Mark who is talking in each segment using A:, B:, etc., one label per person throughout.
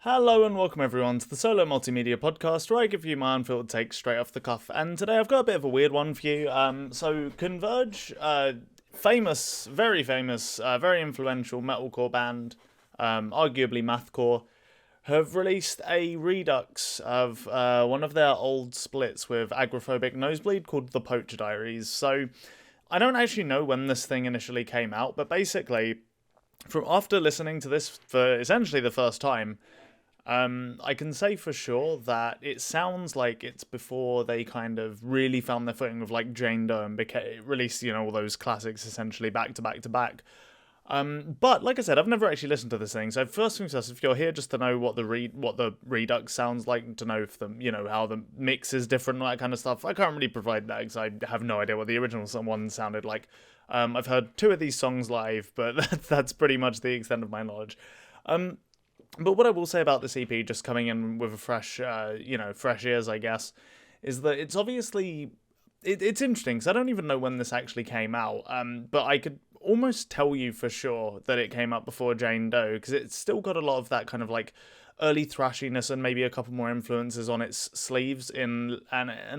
A: Hello and welcome everyone to the Solo Multimedia Podcast, where I give you my unfiltered takes straight off the cuff. And today I've got a bit of a weird one for you. So Converge, famous, very influential metalcore band, arguably mathcore, have released a redux of one of their old splits with Agoraphobic Nosebleed called the Poacher Diaries. So I don't actually know when this thing initially came out, but basically, from after listening to this for essentially the first time, I can say for sure that it sounds like it's before they kind of really found their footing with like Jane Doe and released, all those classics essentially back to back to back. But like I said, I've never actually listened to this thing. So first things first, if you're here just to know what the Redux sounds like, to know if how the mix is different, all that kind of stuff, I can't really provide that because I have no idea what the original one sounded like. I've heard 2 of these songs live, but that's pretty much the extent of my knowledge. But what I will say about this EP, just coming in with a fresh ears, I guess, is that it's obviously it's interesting because I don't even know when this actually came out. But I could almost tell you for sure that it came out before Jane Doe because it's still got a lot of that kind of like early thrashiness and maybe a couple more influences on its sleeves and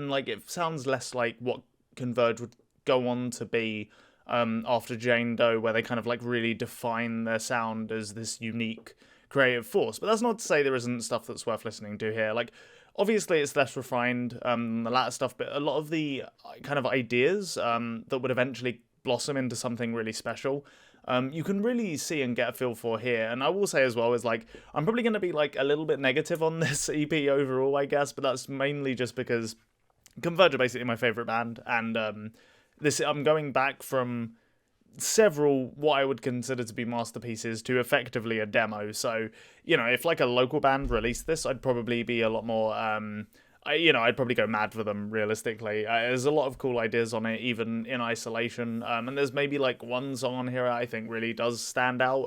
A: like it sounds less like what Converge would go on to be after Jane Doe, where they kind of like really define their sound as this unique creative force. But that's not to say there isn't stuff that's worth listening to here. Like, obviously it's less refined than the latter stuff, but a lot of the kind of ideas that would eventually blossom into something really special, you can really see and get a feel for here. And I will say as well is like, I'm probably going to be like a little bit negative on this EP overall, I guess, but that's mainly just because Converge are basically my favourite band, and I'm going back from several what I would consider to be masterpieces to effectively a demo. So, if like a local band released this, I'd probably be a lot more I'd probably go mad for them realistically. There's a lot of cool ideas on it even in isolation. And there's maybe like one song on here I think really does stand out.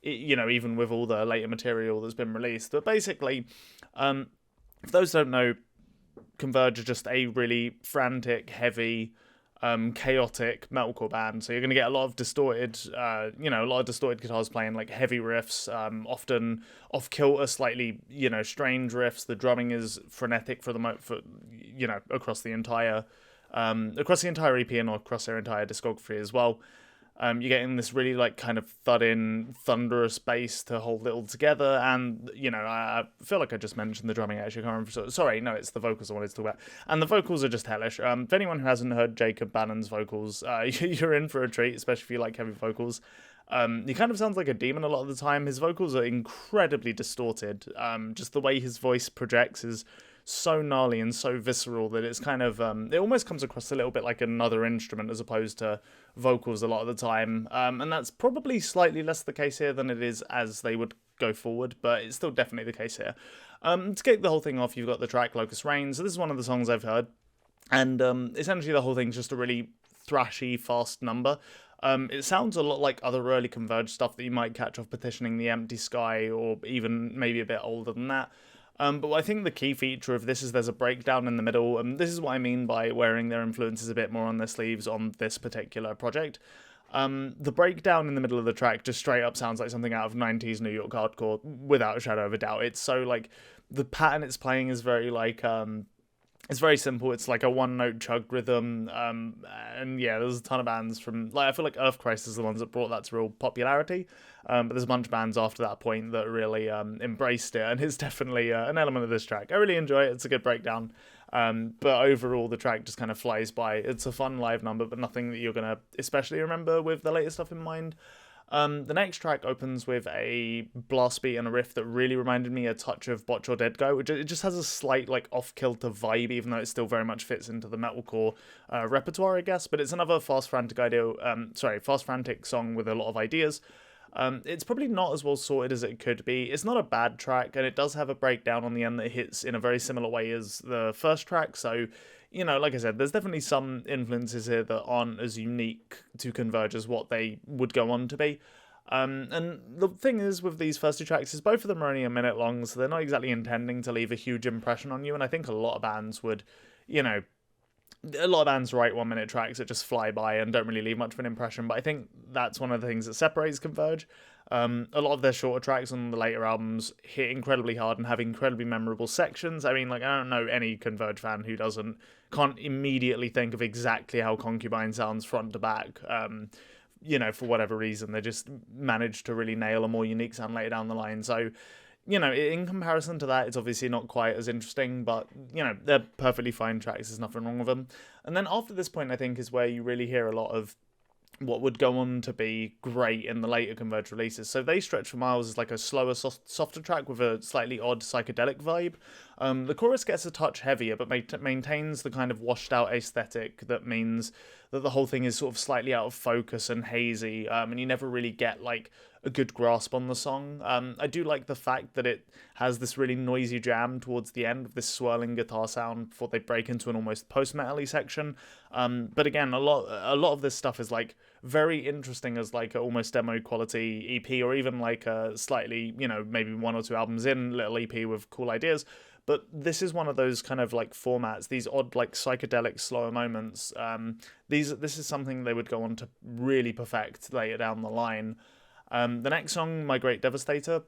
A: Even with all the later material that's been released. But basically, for those who don't know, Converge are just a really frantic, heavy, chaotic metalcore band. So you're going to get a lot of distorted, guitars playing like heavy riffs, often off kilter, slightly, strange riffs. The drumming is frenetic across the entire EP and across their entire discography as well. You're getting this really like kind of thunderous bass to hold it all together, and I feel like I just mentioned the drumming. Actually, I can't remember. Sorry, no, it's the vocals I wanted to talk about, and the vocals are just hellish. For anyone who hasn't heard Jacob Bannon's vocals, you're in for a treat, especially if you like heavy vocals. He kind of sounds like a demon a lot of the time. His vocals are incredibly distorted. Just the way his voice projects is so gnarly and so visceral that it's kind of it almost comes across a little bit like another instrument as opposed to vocals a lot of the time, and that's probably slightly less the case here than it is as they would go forward, but it's still definitely the case here. To kick the whole thing off, you've got the track Locust Rain. So this is one of the songs I've heard, and essentially the whole thing's just a really thrashy, fast number. It sounds a lot like other early Converge stuff that you might catch off Petitioning the Empty Sky, or even maybe a bit older than that. But I think the key feature of this is there's a breakdown in the middle, and this is what I mean by wearing their influences a bit more on their sleeves on this particular project. The breakdown in the middle of the track just straight up sounds like something out of 90s New York hardcore, without a shadow of a doubt. It's so, like, the pattern it's playing is very, like, it's very simple. It's like a one-note chug rhythm, and yeah, there's a ton of bands from, like, I feel like Earth Christ is the ones that brought that to real popularity, but there's a bunch of bands after that point that really embraced it, and it's definitely an element of this track. I really enjoy it. It's a good breakdown, but overall the track just kind of flies by. It's a fun live number, but nothing that you're going to especially remember with the latest stuff in mind. The next track opens with a blast beat and a riff that really reminded me a touch of Botch or Dead Go, which it just has a slight like off-kilter vibe, even though it still very much fits into the metalcore repertoire, I guess. But it's another fast frantic song with a lot of ideas. It's probably not as well sorted as it could be. It's not a bad track, and it does have a breakdown on the end that hits in a very similar way as the first track, so like I said, there's definitely some influences here that aren't as unique to Converge as what they would go on to be. And the thing is with these first 2 tracks is both of them are only a minute long, so they're not exactly intending to leave a huge impression on you, and I think a lot of bands would, a lot of bands write 1-minute tracks that just fly by and don't really leave much of an impression, but I think that's one of the things that separates Converge. A lot of their shorter tracks on the later albums hit incredibly hard and have incredibly memorable sections. I mean, like, I don't know any Converge fan who can't immediately think of exactly how Concubine sounds front to back. For whatever reason, they just managed to really nail a more unique sound later down the line. So, in comparison to that, it's obviously not quite as interesting, but, they're perfectly fine tracks. There's nothing wrong with them. And then after this point, I think, is where you really hear a lot of what would go on to be great in the later Converge releases. So They Stretch for Miles is like a slower, softer track with a slightly odd psychedelic vibe. The chorus gets a touch heavier, but maintains the kind of washed out aesthetic that means that the whole thing is sort of slightly out of focus and hazy, and you never really get like a good grasp on the song. I do like the fact that it has this really noisy jam towards the end of this swirling guitar sound before they break into an almost post-metal-y section. But again, a lot of this stuff is like very interesting as like a almost demo quality EP, or even like a slightly, maybe 1 or 2 albums in little EP with cool ideas. But this is one of those kind of like formats, these odd like psychedelic slower moments. This is something they would go on to really perfect later down the line. The next song, My Great Devastator,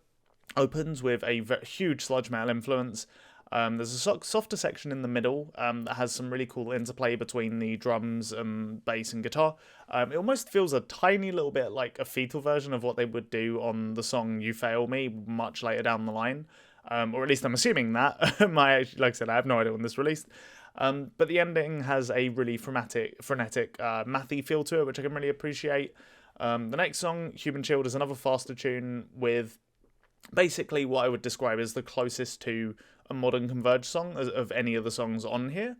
A: opens with a huge sludge metal influence. There's a softer section in the middle that has some really cool interplay between the drums and bass and guitar. It almost feels a tiny little bit like a fetal version of what they would do on the song You Fail Me much later down the line. Or at least I'm assuming that. Like I said, I have no idea when this released. But the ending has a really frenetic mathy feel to it, which I can really appreciate. The next song, Cuban Shield, is another faster tune with basically what I would describe as the closest to a modern Converge song of any of the songs on here.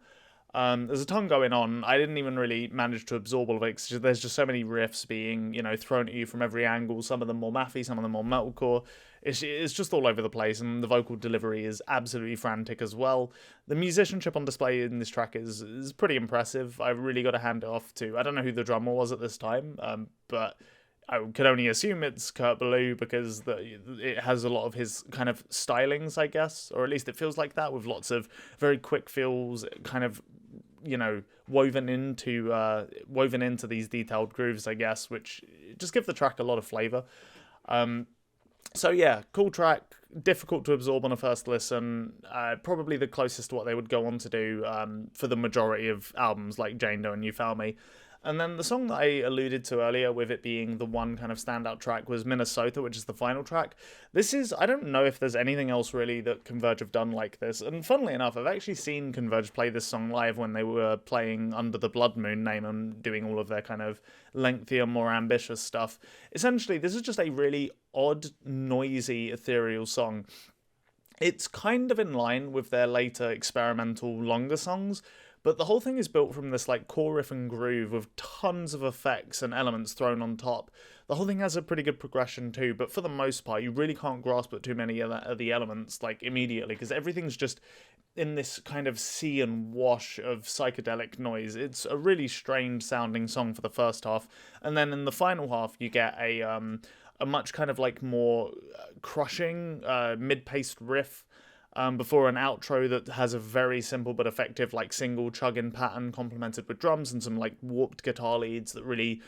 A: There's a ton going on. I didn't even really manage to absorb all of it, because there's just so many riffs being, thrown at you from every angle, some of them more mathy, some of them more metalcore. It's just all over the place, and the vocal delivery is absolutely frantic as well. The musicianship on display in this track is pretty impressive. I really got to hand it off to, I don't know who the drummer was at this time, but I could only assume it's Kurt Ballou, because it has a lot of his kind of stylings, I guess, or at least it feels like that, with lots of very quick feels, kind of, woven into these detailed grooves, I guess, which just give the track a lot of flavour. So yeah, cool track, difficult to absorb on a first listen, probably the closest to what they would go on to do for the majority of albums like Jane Doe and You Found Me. And then the song that I alluded to earlier, with it being the one kind of standout track, was Minnesota, which is the final track. I don't know if there's anything else really that Converge have done like this. And funnily enough, I've actually seen Converge play this song live when they were playing under the Blood Moon name and doing all of their kind of lengthier, more ambitious stuff. Essentially, this is just a really odd, noisy, ethereal song. It's kind of in line with their later experimental, longer songs, but the whole thing is built from this like core riff and groove with tons of effects and elements thrown on top. The whole thing has a pretty good progression too, but for the most part, you really can't grasp at too many of the elements like immediately, because everything's just in this kind of sea and wash of psychedelic noise. It's a really strange sounding song for the first half, and then in the final half, you get a much kind of like more crushing mid-paced riff. Before an outro that has a very simple but effective like single chug-in pattern complemented with drums and some like warped guitar leads that really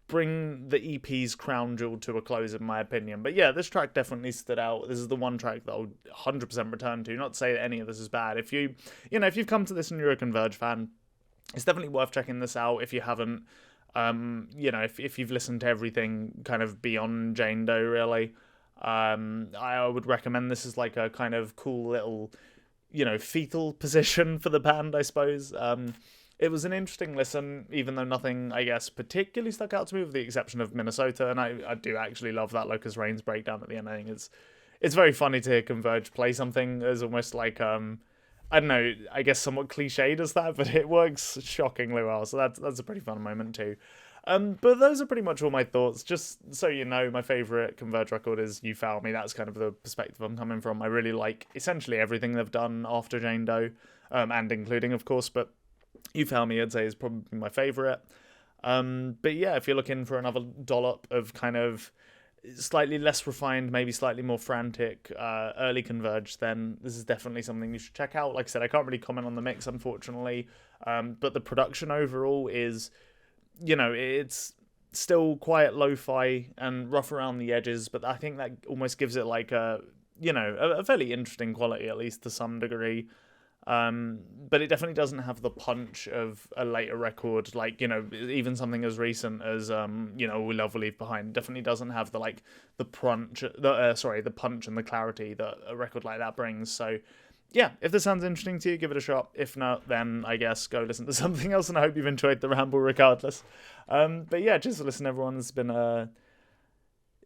A: bring the EP's crown jewel to a close, in my opinion. But yeah, this track definitely stood out. This is the one track that I'll 100% return to. Not to say that any of this is bad. If you've come to this and you're a Converge fan, it's definitely worth checking this out. If you haven't, if you've listened to everything kind of beyond Jane Doe, really. I would recommend this as like a kind of cool little, fetal position for the band, I suppose. It was an interesting listen, even though nothing, I guess, particularly stuck out to me, with the exception of Minnesota, and I do actually love that Locust Rains breakdown at the end. I think it's very funny to hear Converge play something as almost like, I don't know, I guess somewhat cliched as that, but it works shockingly well, so that's a pretty fun moment too. But those are pretty much all my thoughts. Just so you know, my favourite Converge record is You Found Me. That's kind of the perspective I'm coming from. I really like essentially everything they've done after Jane Doe, and including, of course, but You Found Me, I'd say, is probably my favourite. But yeah, if you're looking for another dollop of kind of slightly less refined, maybe slightly more frantic early Converge, then this is definitely something you should check out. Like I said, I can't really comment on the mix, unfortunately, but the production overall is... it's still quite lo-fi and rough around the edges, but I think that almost gives it like a a fairly interesting quality, at least to some degree. But it definitely doesn't have the punch of a later record, like, even something as recent as We Love Will Leave Behind definitely doesn't have the punch and the clarity that a record like that brings. So yeah, if this sounds interesting to you, give it a shot. If not, then I guess go listen to something else, and I hope you've enjoyed the ramble regardless. But yeah, just listen, everyone. It's been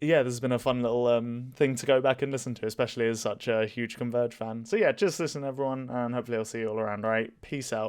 A: this has been a fun little thing to go back and listen to, especially as such a huge Converge fan. So yeah, just listen, everyone, and hopefully I'll see you all around. All right, peace out.